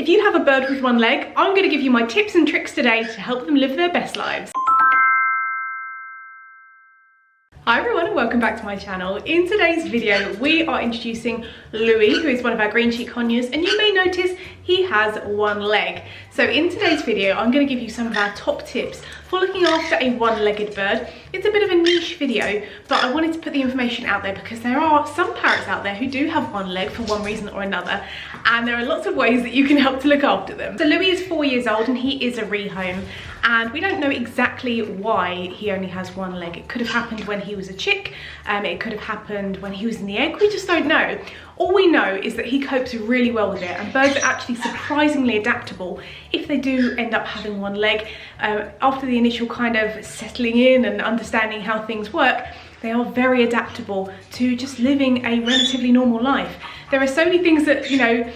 If you have a bird with one leg, I'm going to give you my tips and tricks today to help them live their best lives. Hi everyone and welcome back to my channel. In today's video we are introducing Louie, who is one of our green cheek conures, and you may notice he has one leg. So in today's video I'm going to give you some of our top tips for looking after a one-legged bird. It's a bit of a niche video, but I wanted to put the information out there because there are some parrots out there who do have one leg for one reason or another, and there are lots of ways that you can help to look after them. So Louie is 4 years old and he is a rehome, and we don't know exactly why he only has one leg. It could have happened when he was a chick, it could have happened when he was in the egg, we just don't know. All we know is that he copes really well with it, and birds are actually surprisingly adaptable if they do end up having one leg. After the initial kind of settling in and understanding how things work, they are very adaptable to just living a relatively normal life. There are so many things that, you know,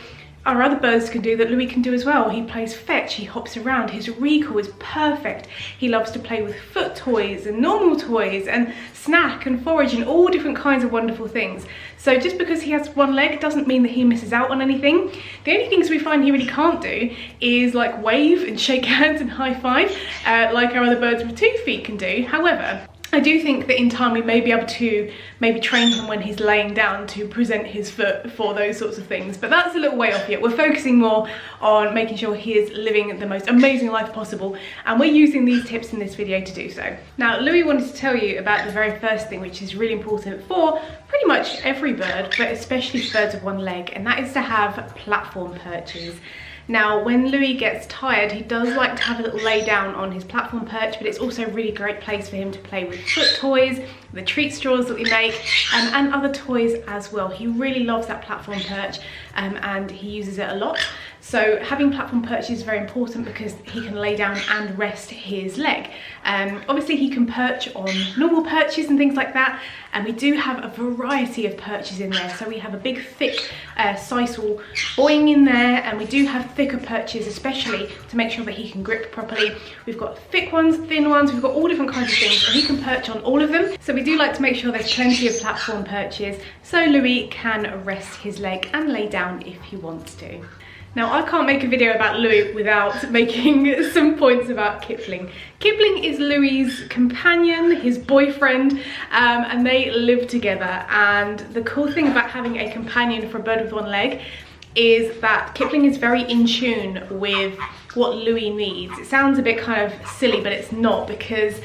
our other birds can do that Louie can do as well. He plays fetch, he hops around, his recall is perfect. He loves to play with foot toys and normal toys and snack and forage and all different kinds of wonderful things. So just because he has one leg doesn't mean that he misses out on anything. The only things we find he really can't do is like wave and shake hands and high five like our other birds with 2 feet can do. However, I do think that in time we may be able to maybe train him when he's laying down to present his foot for those sorts of things, but that's a little way off yet. We're focusing more on making sure he is living the most amazing life possible, and we're using these tips in this video to do so. Now, Louie wanted to tell you about the very first thing, which is really important for pretty much every bird, but especially for birds with one leg, and that is to have platform perches. Now, when Louie gets tired, he does like to have a little lay down on his platform perch, but it's also a really great place for him to play with foot toys, the treat straws that we make, and other toys as well. He really loves that platform perch, and he uses it a lot. So having platform perch is very important because he can lay down and rest his leg. Obviously he can perch on normal perches and things like that, and we do have a variety of perches in there. So we have a big thick sisal boing in there, and we do have thicker perches especially to make sure that he can grip properly. We've got thick ones, thin ones, we've got all different kinds of things, and he can perch on all of them. So we do like to make sure there's plenty of platform perches so Louie can rest his leg and lay down if he wants to. Now, I can't make a video about Louie without making some points about Kipling. Kipling is Louie's companion, his boyfriend, and they live together. And the cool thing about having a companion for a bird with one leg is that Kipling is very in tune with what Louie needs. It sounds a bit kind of silly, but it's not, because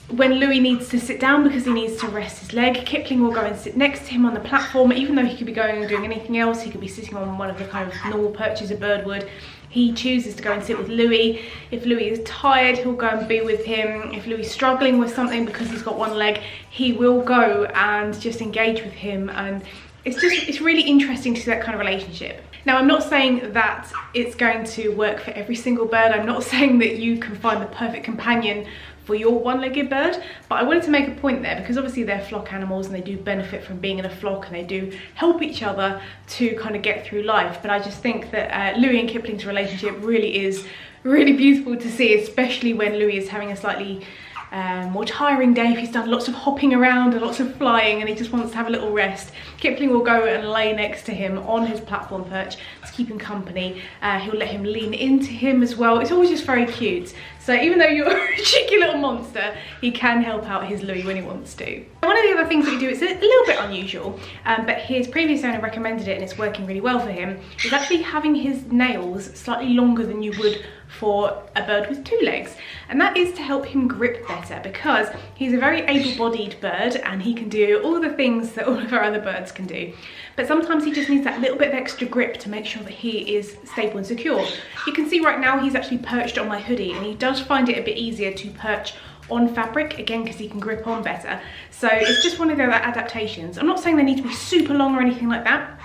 when Louie needs to sit down because he needs to rest his leg, Kipling will go and sit next to him on the platform. Even though he could be going and doing anything else, he could be sitting on one of the kind of normal perches a bird would, he chooses to go and sit with Louie. If Louie is tired, he'll go and be with him. If Louie's struggling with something because he's got one leg, he will go and just engage with him, and it's really interesting to see that kind of relationship. Now, I'm not saying that it's going to work for every single bird. I'm not saying that you can find the perfect companion for your one-legged bird, but I wanted to make a point there because obviously they're flock animals and they do benefit from being in a flock, and they do help each other to kind of get through life. But I just think that Louie and Kipling's relationship really is really beautiful to see, especially when Louie is having a slightly more tiring day. If he's done lots of hopping around and lots of flying and he just wants to have a little rest, Kipling will go and lay next to him on his platform perch to keep him company. He'll let him lean into him as well. It's always just very cute. So even though you're a cheeky little monster, he can help out his Louie when he wants to. One of the other things that we do, it's a little bit unusual, but his previous owner recommended it and it's working really well for him, is actually having his nails slightly longer than you would for a bird with 2 legs. And that is to help him grip better, because he's a very able-bodied bird and he can do all the things that all of our other birds can do. But sometimes he just needs that little bit of extra grip to make sure that he is stable and secure. You can see right now he's actually perched on my hoodie, and he does find it a bit easier to perch on fabric, again because he can grip on better. So it's just one of their adaptations. I'm not saying they need to be super long or anything like that.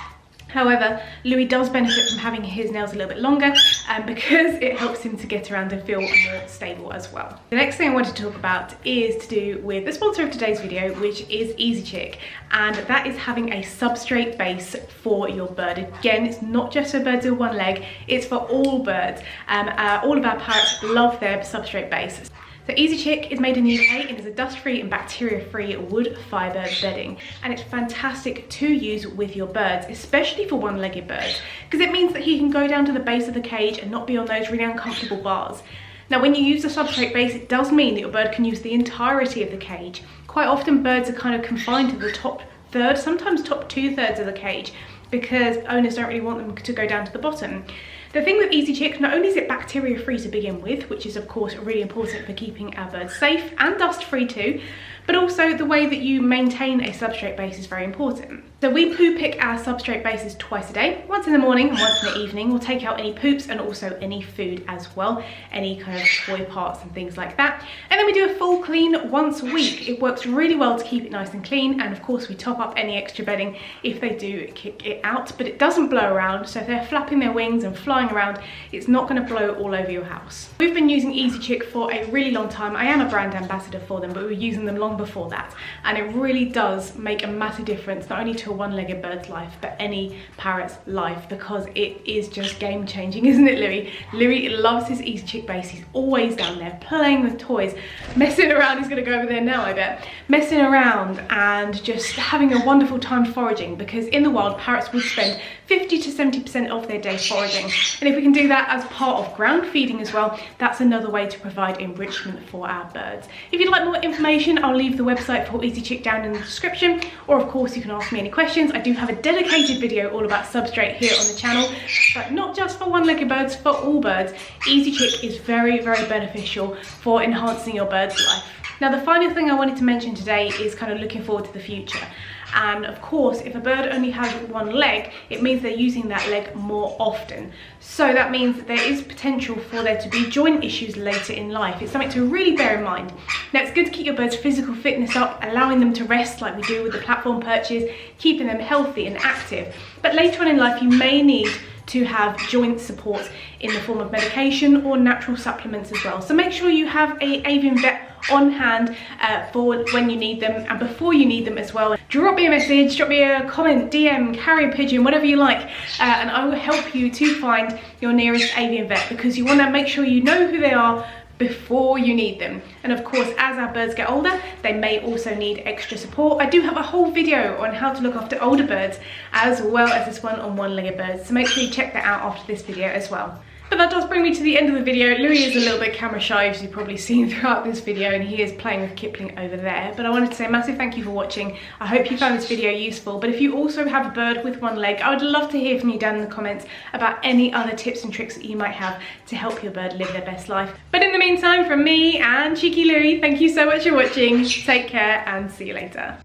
However, Louie does benefit from having his nails a little bit longer, because it helps him to get around and feel more stable as well. The next thing I want to talk about is to do with the sponsor of today's video, which is Easy Chick, and that is having a substrate base for your bird. Again, it's not just for birds with one leg, it's for all birds. All of our parrots love their substrate base. So Easy Chick is made in the UK and is a dust-free and bacteria-free wood fibre bedding, and it's fantastic to use with your birds, especially for one-legged birds, because it means that he can go down to the base of the cage and not be on those really uncomfortable bars. Now when you use the substrate base, it does mean that your bird can use the entirety of the cage. Quite often birds are kind of confined to the top third, sometimes top 2/3 of the cage, because owners don't really want them to go down to the bottom. The thing with Easy Chick, not only is it bacteria free to begin with, which is of course really important for keeping our birds safe, and dust free too, but also the way that you maintain a substrate base is very important. So we poo pick our substrate bases twice a day, once in the morning and once in the evening. We'll take out any poops and also any food as well, any kind of toy parts and things like that. And then we do a full clean once a week. It works really well to keep it nice and clean, and of course we top up any extra bedding if they do kick it out, but it doesn't blow around, so if they're flapping their wings and flying around, it's not going to blow all over your house. We've been using Easy Chick for a really long time. I am a brand ambassador for them, but we were using them long before that, and it really does make a massive difference, not only to a one-legged bird's life, but any parrot's life, because it is just game-changing, isn't it, Louie? Louie loves his Easy Chick base. He's always down there playing with toys, messing around. He's going to go over there now, I bet. Messing around and just having a wonderful time foraging, because in the wild, parrots would spend 50 to 70% of their day foraging, and if we can do that as part of ground feeding as well, that's another way to provide enrichment for our birds. If you'd like more information, I'll leave the website for Easy Chick down in the description, or of course you can ask me any questions. I do have a dedicated video all about substrate here on the channel, but not just for one-legged birds, for all birds. Easy Chick is very, very beneficial for enhancing your bird's life. Now the final thing I wanted to mention today is kind of looking forward to the future. And of course, if a bird only has one leg, it means they're using that leg more often. So that means that there is potential for there to be joint issues later in life. It's something to really bear in mind. Now, it's good to keep your bird's physical fitness up, allowing them to rest like we do with the platform perches, keeping them healthy and active. But later on in life, you may need to have joint support in the form of medication or natural supplements as well. So make sure you have an avian vet on hand for when you need them and before you need them as well. Drop me a message, drop me a comment, DM, carrier pigeon, whatever you like, and I will help you to find your nearest avian vet, because you want to make sure you know who they are before you need them. And of course, as our birds get older, they may also need extra support. I do have a whole video on how to look after older birds, as well as this one on one-legged birds, so make sure you check that out after this video as well. But that does bring me to the end of the video. Louie is a little bit camera shy, as you've probably seen throughout this video, and he is playing with Kipling over there. But I wanted to say a massive thank you for watching. I hope you found this video useful. But if you also have a bird with one leg, I would love to hear from you down in the comments about any other tips and tricks that you might have to help your bird live their best life. But in the meantime, from me and cheeky Louie, thank you so much for watching. Take care and see you later.